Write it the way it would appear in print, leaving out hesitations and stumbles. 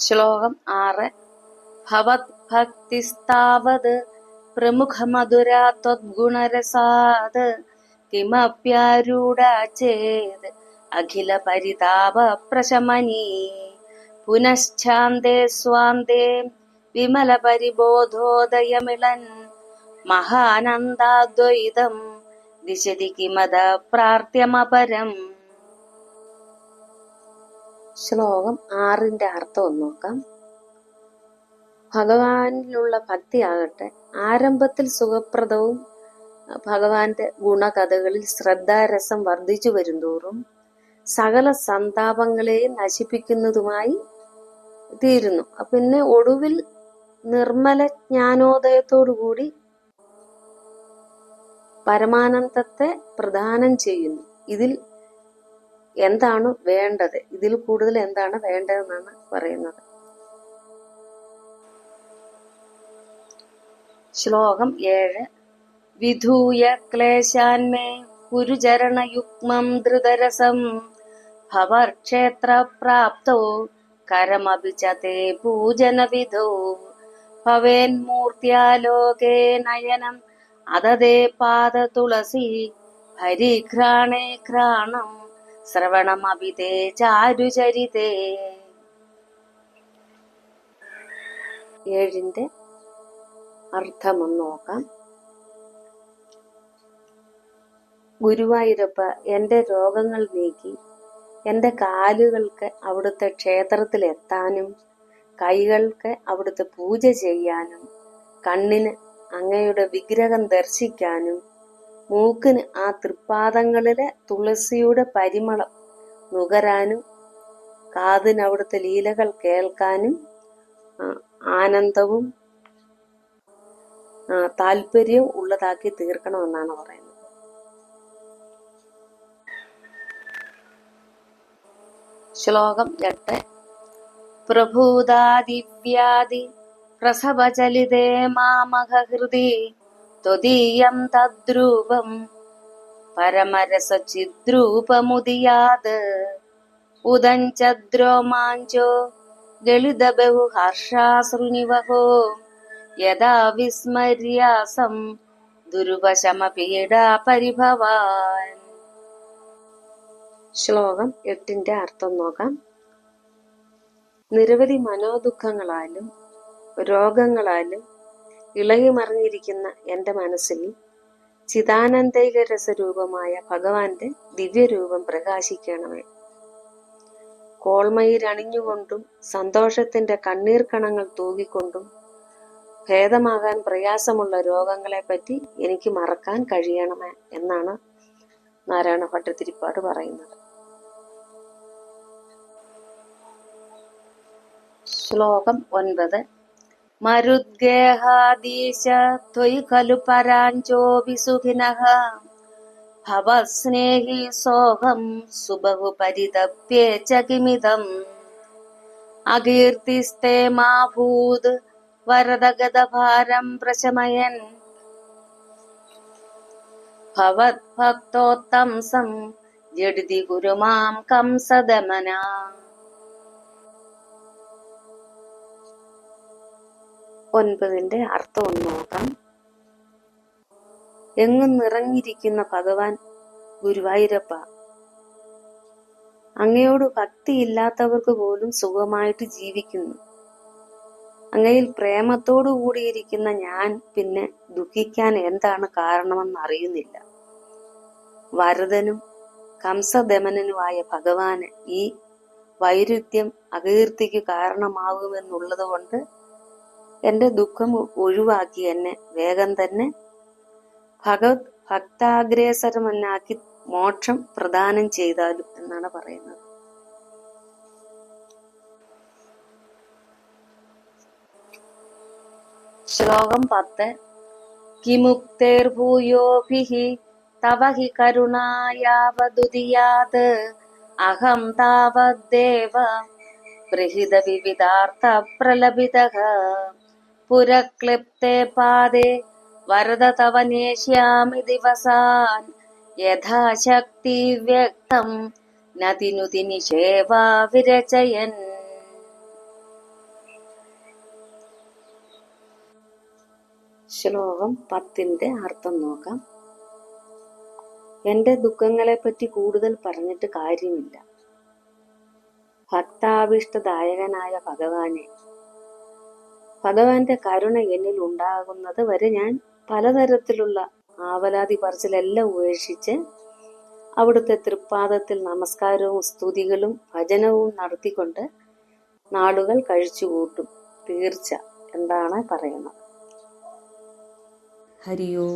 ശ്ലോകം 6. ഭവദ്ഭക്തിസ്താവത് പ്രമുഖമധുരാ ത്വദ്ഗുണരസാത് കിമപ്യാരൂഢാ ചേത് അഖില പരിതാപ പ്രശമനീ പുനശ്ചാന്തേ സ്വാന്തേ വിമല പരിബോധോദയമിളൻ മഹാനന്ദാദ്വൈതം ദിശതി കിമത പ്രാർത്ഥ്യമപരം. ശ്ലോകം 6ന്റെ അർത്ഥം ഒന്ന് നോക്കാം. ഭഗവാനിലുള്ള ഭക്തിയാകട്ടെ ആരംഭത്തിൽ സുഖപ്രദവും ഭഗവാന്റെ ഗുണകഥകളിൽ ശ്രദ്ധാരസം വർദ്ധിച്ചു വരുന്തോറും സകല സന്താപങ്ങളെയും നശിപ്പിക്കുന്നതുമായി തീരുന്നു. പിന്നെ ഒടുവിൽ നിർമ്മല ജ്ഞാനോദയത്തോടുകൂടി പരമാനന്ദത്തെ പ്രദാനം ചെയ്യുന്നു. ഇതിൽ എന്താണ് വേണ്ടത്? ഇതിൽ കൂടുതൽ എന്താണ് വേണ്ടതെന്നാണ് പറയുന്നത്. ശ്ലോകം 7. വിധൂയ ക്ലേശാന്മേ കുരുചരണയുഗ്മം ധൃതരസം ഭവർക്ഷേത്രപ്രാപ്തോ കരമപി ച തേ പൂജനവിധോ ഭവേന്മൂർത്യാലോകേ നയനം അതതേ പാദ തുളസി ഹരിഘ്രാണേ ഘ്രാണം ശ്രവണമപി തേ ചാരുചരിതേ. 7ന്റെ അർത്ഥമൊന്ന് നോക്കാം. ഗുരുവായൂരപ്പ, എന്റെ രോഗങ്ങൾ നീക്കി എന്റെ കാലുകൾക്ക് അവിടുത്തെ ക്ഷേത്രത്തിൽ എത്താനും കൈകൾക്ക് അവിടുത്തെ പൂജ ചെയ്യാനും കണ്ണിന് അങ്ങയുടെ വിഗ്രഹം ദർശിക്കാനും മൂക്കിന് ആ തൃപ്പാദങ്ങളിലെ തുളസിയുടെ പരിമളം നുകരാനും കാതിന് അവിടുത്തെ ലീലകൾ കേൾക്കാനും ആനന്ദവും താല്പര്യവും ഉള്ളതാക്കി തീർക്കണമെന്നാണ് പറയുന്നത്. ശ്ലോകം 8. പ്രഭൂതാദിവ്യാദി പ്രസവചലിതേ മാമഹൃദി ത്വദീയം തദ്രൂപം പരമരസചിദ്രൂപമുദിയാത് ഉദഞ്ചദ്രോമാഞ്ചോ ഗളിതബഹുഹർഷാശ്രുനിവഹോ യഥാ വിസ്മര്യാസം ദുർവശമപീഡാ പരിഭവാൻ. ശ്ലോകം 8ന്റെ അർത്ഥം നോക്കാം. നിരവധി മനോദുഃഖങ്ങളാലും രോഗങ്ങളാലും ഇളകിമറിഞ്ഞിരിക്കുന്ന എന്റെ മനസ്സിൽ ചിദാനന്ദൈക രസരൂപമായ ഭഗവാന്റെ ദിവ്യരൂപം പ്രകാശിക്കണമേ. കോൾമയിരണിഞ്ഞുകൊണ്ടും സന്തോഷത്തിന്റെ കണ്ണീർ കണങ്ങൾ തൂകിക്കൊണ്ടും ഭേദമാകാൻ പ്രയാസമുള്ള രോഗങ്ങളെപ്പറ്റി എനിക്ക് മറക്കാൻ കഴിയണമേ എന്നാണ് നാരായണ ഭട്ടതിരിപ്പാട് പറയുന്നത്. ശ്ലോകം 9. മരുദ്ഗേഹാദീശ ത്വയി ഖലു പരാഞ്ചോപി സുഖിനഃ ഭവസ്നേഹി സോഹം സുബഹു പരിതപ്യേ ച കിമിദം അകീർത്തിസ്തേ മാഭൂത് വരദഗതഭാരം പ്രശമയൻ ഭവദ്ഭക്തോത്തംസം ജഡിതി ഗുരുമാം കംസദമന. 9ന്റെ അർത്ഥം ഒന്ന് നോക്കാം. എങ്ങും നിറഞ്ഞിരിക്കുന്ന ഭഗവാൻ ഗുരുവായൂരപ്പ, അങ്ങയോട് ഭക്തിയില്ലാത്തവർക്ക് പോലും സുഖമായിട്ട് ജീവിക്കുന്നു. അങ്ങയിൽ പ്രേമത്തോടു കൂടിയിരിക്കുന്ന ഞാൻ പിന്നെ ദുഃഖിക്കാൻ എന്താണ് കാരണമെന്ന് അറിയുന്നില്ല. വരദനും കംസദമനനുമായ ഭഗവാന് ഈ വൈരുദ്ധ്യം അകീർത്തിക്ക് കാരണമാകുമെന്നുള്ളത് കൊണ്ട് എന്റെ ദുഃഖം ഒഴിവാക്കി എന്നെ വേഗം തന്നെ ഭക്താഗ്രേസരമന്നാക്കി മോക്ഷം പ്രദാനം ചെയ്താലും എന്നാണ് പറയുന്നത്. ശ്ലോകം 10. കിമുക്തേർഭൂയോഭിഹി തവ ഹി കരുണായാവദുദിയാത് അഹം താവദ്ദേവ പ്രഹിത വിവിധാർത്ഥ പ്രലപിതഃ പുരക്ലിപ്തേ പാദേ വരദ തവ നേഷ്യാമി ദിവസാൻ യഥാശക്തി വ്യക്തം നതിനുതി നിഷേവാ വിരചയൻ. ശ്ലോകം 10 അർത്ഥം നോക്കാം. എൻ്റെ ദുഃഖങ്ങളെപ്പറ്റി കൂടുതൽ പറഞ്ഞിട്ട് കാര്യമില്ല. ഭക്താഭീഷ്ടദായകനായ ഭഗവാന്റെ കരുണ എന്നിൽ ഉണ്ടാകുന്നത് വരെ ഞാൻ പലതരത്തിലുള്ള ആവലാതി പറച്ചിലെല്ലാം ഉപേക്ഷിച്ച് അവിടുത്തെ തൃപ്പാദത്തിൽ നമസ്കാരവും സ്തുതികളും ഭജനവും നടത്തിക്കൊണ്ട് നാളുകൾ കഴിച്ചുകൂട്ടും. തീർച്ച എന്താണ് പറയുന്നത്. ഹരിയോ.